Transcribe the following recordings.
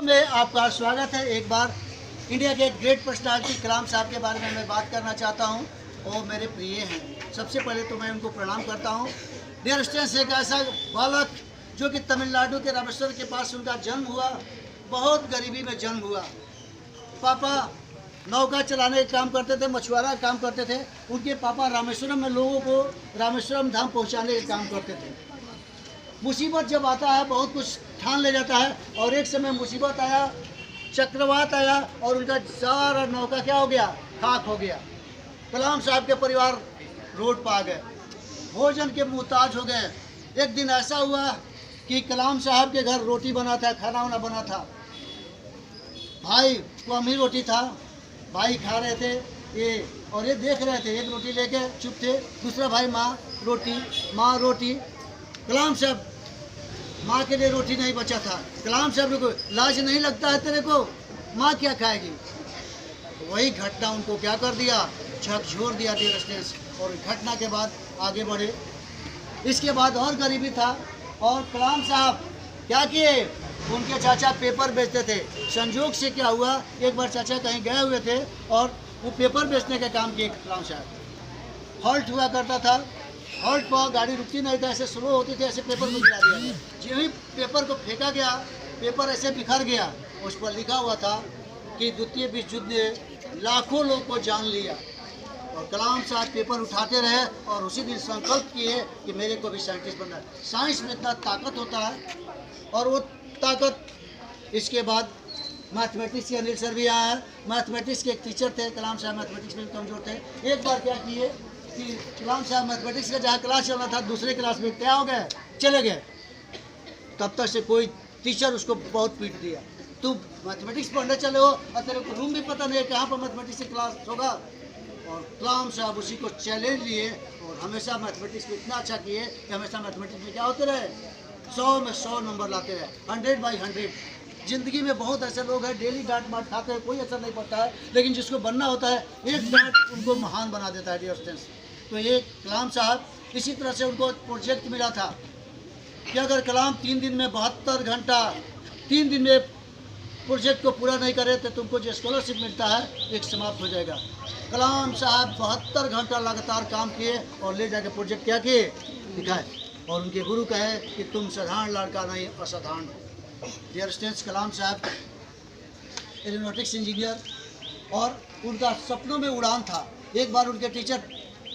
में आपका स्वागत है। एक बार इंडिया के ग्रेट पर्सनालिटी कलाम साहब के बारे में मैं बात करना चाहता हूं। वो मेरे प्रिय हैं। सबसे पहले तो मैं उनको प्रणाम करता हूं। डियर स्टूडेंट्स, एक ऐसा बालक जो कि तमिलनाडु के रामेश्वरम के पास उनका जन्म हुआ, बहुत गरीबी में जन्म हुआ। पापा नौका चलाने का काम करते थे, मछुआरा काम करते थे। उनके पापा रामेश्वरम में लोगों को रामेश्वरम धाम पहुँचाने का काम करते थे। मुसीबत जब आता है बहुत कुछ ठान ले जाता है, और एक समय मुसीबत आया, चक्रवात आया और उनका सारा नौका क्या हो गया, खाक हो गया। कलाम साहब के परिवार रोड पर आ गए, भोजन के मुहताज हो गए। एक दिन ऐसा हुआ कि कलाम साहब के घर रोटी बना था, खाना वाना बना था। भाई कम ही रोटी था, भाई खा रहे थे ये, और ये देख रहे थे, एक रोटी लेके चुप थे। दूसरा भाई माँ रोटी। कलाम साहब माँ के लिए रोटी नहीं बचा था। कलाम साहब को लाज नहीं लगता है तेरे को, माँ क्या खाएगी। वही घटना उनको क्या कर दिया, झकझोर दिया डियर स्टूडेंट्स। और घटना के बाद आगे बढ़े। इसके बाद और गरीबी था, और कलाम साहब क्या किए, उनके चाचा पेपर बेचते थे। संजोग से क्या हुआ, एक बार चाचा कहीं गए हुए थे और वो पेपर बेचने का काम किए कलाम साहब। हॉल्ट हुआ करता था, हॉल्ट पर गाड़ी रुकती नहीं था, ऐसे स्लो होती थी, ऐसे पेपर को गिरा दिया गया। जो ही पेपर को फेंका गया, पेपर ऐसे बिखर गया। उस पर लिखा हुआ था कि द्वितीय विश्व युद्ध ने लाखों लोग को जान लिया। और कलाम साहब पेपर उठाते रहे और उसी दिन संकल्प किए कि मेरे को भी साइंटिस्ट बनना है। साइंस में इतना ताकत होता है, और वो ताकत इसके बाद मैथमेटिक्स के अनिल सर भी आया है। मैथमेटिक्स के एक टीचर थे, कलाम साहब मैथमेटिक्स में कमज़ोर थे। एक बार क्या किए कि कलाम साहब मैथमेटिक्स का जहाँ क्लास चल रहा था, दूसरे क्लास में क्या हो गए, चले गए। तब तक से कोई टीचर उसको बहुत पीट दिया, तू मैथमेटिक्स पढ़ने चले हो और तेरे को रूम भी पता नहीं है कहाँ पर मैथमेटिक्स की क्लास होगा। और कलाम साहब उसी को चैलेंज लिए और हमेशा मैथमेटिक्स को इतना अच्छा किए कि हमेशा मैथमेटिक्स में क्या होते रहे, 100 में 100 नंबर लाते रहे, 100 बाई 100। ज़िंदगी में बहुत ऐसे लोग हैं डेली डांट मार खाते हैं, कोई असर नहीं पड़ता है, लेकिन जिसको बनना होता है एक डांट उनको महान बना देता है डियर स्टूडेंट्स। तो ये कलाम साहब, इसी तरह से उनको प्रोजेक्ट मिला था कि अगर कलाम 3 दिन में 72 घंटा 3 दिन में प्रोजेक्ट को पूरा नहीं करे तो तुमको जो स्कॉलरशिप मिलता है एक समाप्त हो जाएगा। कलाम साहब 72 घंटा लगातार काम किए और ले जाके प्रोजेक्ट क्या किए, दिखाए। और उनके गुरु कहे कि तुम साधारण लड़का नहीं, असाधारण हो। डियर स्टूडेंट्स, कलाम साहब एरोनॉटिक्स इंजीनियर, और उनका सपनों में उड़ान था। एक बार उनके टीचर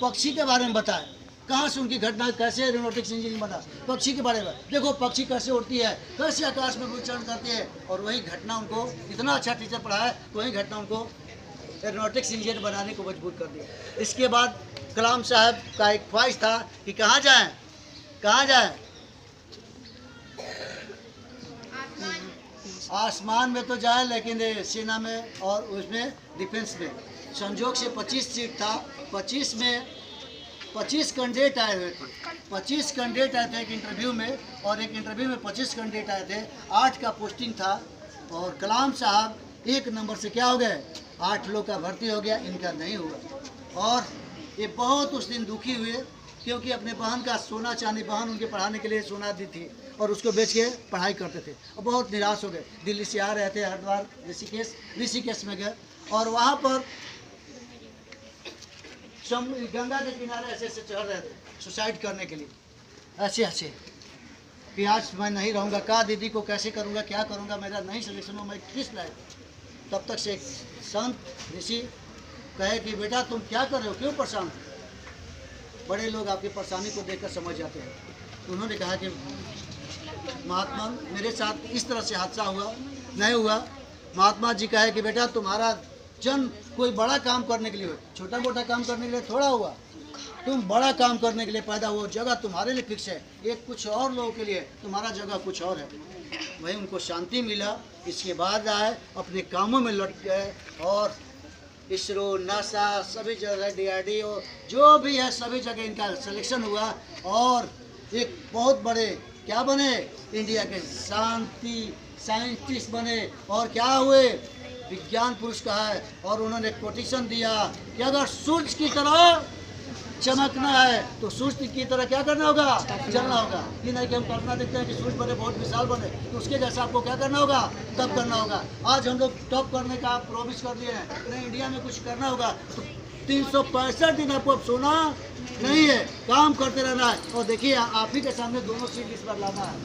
पक्षी के बारे में बताए, कहाँ से उनकी घटना, कैसे एरोनॉटिक्स इंजीनियर बना, पक्षी के बारे में। देखो पक्षी कैसे उड़ती है, कैसे आकाश में विचरण करती है, और वही घटना उनको, इतना अच्छा टीचर पढ़ा है तो वही घटना उनको एरोनॉटिक्स इंजीनियर बनाने को मजबूर कर दिया। इसके बाद कलाम साहब का एक ख्वाहिश था कि कहाँ जाएँ, आसमान में तो जाए, लेकिन सेना में और उसमें डिफेंस में। संजोग से 25 सीट था, 25 में 25 कैंडिडेट आए हुए थे। 25 कैंडिडेट आए थे एक इंटरव्यू में, और एक इंटरव्यू में 25 कैंडिडेट आए थे। 8 का पोस्टिंग था, और कलाम साहब 1 नंबर से क्या हो गए, 8 लोग का भर्ती हो गया, इनका नहीं हुआ। और ये बहुत उस दिन दुखी हुए, क्योंकि अपने बहन का सोना चांदी, बहन उनके पढ़ाने के लिए सोना दी थी, और उसको बेच के पढ़ाई करते थे, और बहुत निराश हो गए। दिल्ली से आ रहे थे, हरिद्वार ऋषिकेश में गए, और वहाँ पर गंगा के किनारे ऐसे ऐसे चढ़ रहे थे सुसाइड करने के लिए, ऐसे कि आज मैं नहीं रहूँगा, कहा दीदी को कैसे करूँगा, क्या करूँगा, मेरा नहीं सिलेक्शन हो, मैं किस लायक। तब तक से एक संत ऋषि कहे कि बेटा तुम क्या कर रहे हो, क्यों परेशान हो। बड़े लोग आपकी परेशानी को देखकर समझ जाते हैं। उन्होंने कहा कि महात्मा, मेरे साथ इस तरह से हादसा हुआ नहीं हुआ। महात्मा जी कहे कि बेटा तुम्हारा जन्म कोई बड़ा काम करने के लिए, छोटा मोटा काम करने के लिए थोड़ा हुआ, तुम बड़ा काम करने के लिए पैदा हुआ। जगह तुम्हारे लिए फिक्स है, एक कुछ और लोगों के लिए, तुम्हारा जगह कुछ और है। वही उनको शांति मिला। इसके बाद आए अपने कामों में लट गए, और इसरो, नासा, सभी जगह DRDO जो भी है सभी जगह इनका सिलेक्शन हुआ, और एक बहुत बड़े क्या बने, इंडिया के शांति साइंटिस्ट बने। और क्या हुए, विज्ञान पुरुष कहा है। और उन्होंने कोटेशन दिया कि अगर सूर्य की तरह चमकना है तो सूर्य की तरह क्या करना होगा, चलना होगा। ये नहीं कि हम कल्पना देखते हैं कि सूर्य बने, बहुत विशाल बने, तो उसके जैसा आपको क्या करना होगा, तब करना होगा। आज हम लोग टॉप करने का प्रॉमिस कर दिए हैं, नहीं इंडिया में कुछ करना होगा तो 365 दिन आपको अब सोना नहीं है, काम करते रहना है। और देखिए आप ही के सामने दोनों सीट इस बार लाना है,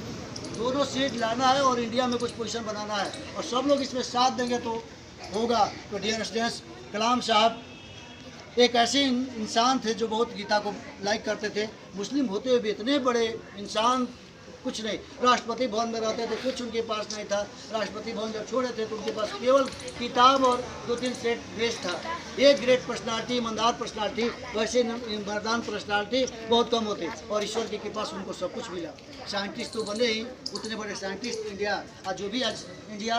दोनों सीट लाना है और इंडिया में कुछ पोजीशन बनाना है, और सब लोग इसमें साथ देंगे तो होगा। तो डियर स्टूडेंट्स, कलाम साहब एक ऐसे इंसान थे जो बहुत गीता को लाइक करते थे। मुस्लिम होते हुए भी इतने बड़े इंसान कुछ नहीं, राष्ट्रपति भवन में रहते थे, कुछ उनके पास नहीं था। राष्ट्रपति भवन जब छोड़े थे तो उनके पास केवल किताब और 2-3 सेट ड्रेस था। एक ग्रेट पर्सनालिटी, ईमानदार पर्सनालिटी, वैसे मर्दान पर्सनालिटी बहुत कम होती, और ईश्वर की कृपा से उनको सब कुछ मिला। साइंटिस्ट तो बने ही, उतने बड़े साइंटिस्ट इंडिया आज जो भी आज इंडिया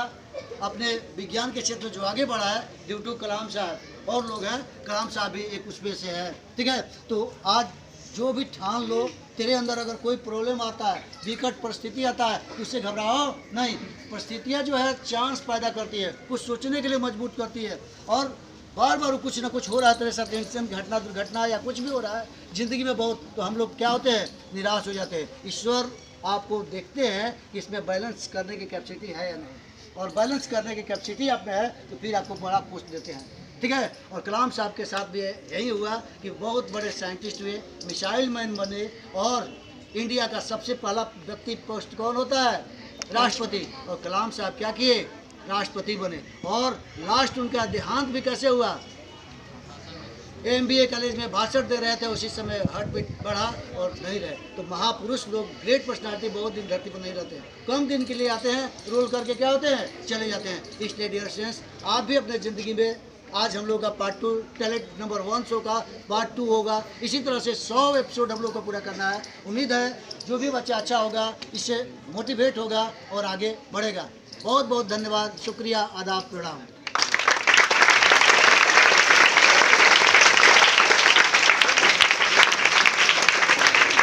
अपने विज्ञान के क्षेत्र में जो आगे बढ़ा है ड्यू टू कलाम साहब। और लोग हैं, कलाम साहब भी एक उसमें से है, ठीक है। तो आज जो भी ठान लो, तेरे अंदर अगर कोई प्रॉब्लम आता है, विकट परिस्थिति आता है, तो उससे घबराओ नहीं। परिस्थितियाँ जो है चांस पैदा करती है, कुछ सोचने के लिए मजबूर करती है, और बार बार कुछ ना कुछ हो रहा है तेरे साथ, टेंशन, घटना, दुर्घटना या कुछ भी हो रहा है ज़िंदगी में बहुत, तो हम लोग क्या होते हैं, निराश हो जाते हैं। ईश्वर आपको देखते हैं कि इसमें बैलेंस करने की कैपेसिटी है या नहीं, और बैलेंस करने की कैपेसिटी आप में है तो फिर आपको बड़ा पोस्ट देते हैं, ठीक है। और कलाम साहब के साथ भी यही हुआ कि बहुत बड़े साइंटिस्ट हुए, मिसाइल मैन बने, और इंडिया का सबसे पहला व्यक्ति पोस्ट कौन होता है, राष्ट्रपति। और कलाम साहब क्या किए, राष्ट्रपति बने। और लास्ट उनका देहांत भी कैसे हुआ, MBA कॉलेज में भाषण दे रहे थे, उसी समय हार्ट बीट बढ़ा और नहीं रहे। तो महापुरुष लोग, ग्रेट पर्सनालिटी बहुत दिन धरती पर नहीं रहते हैं, कम दिन के लिए आते हैं, रोल करके क्या होते हैं, चले जाते हैं। इसलिए डियर स्टूडेंट्स, आप भी अपने ज़िंदगी में, आज हम लोग का पार्ट 2 टैलेंट नंबर 1 शो का पार्ट 2 होगा। इसी तरह से 100 एपिसोड हम लोग को पूरा करना है। उम्मीद है जो भी बच्चा अच्छा होगा इससे मोटिवेट होगा और आगे बढ़ेगा। बहुत बहुत धन्यवाद, शुक्रिया, आदाब, प्रणाम।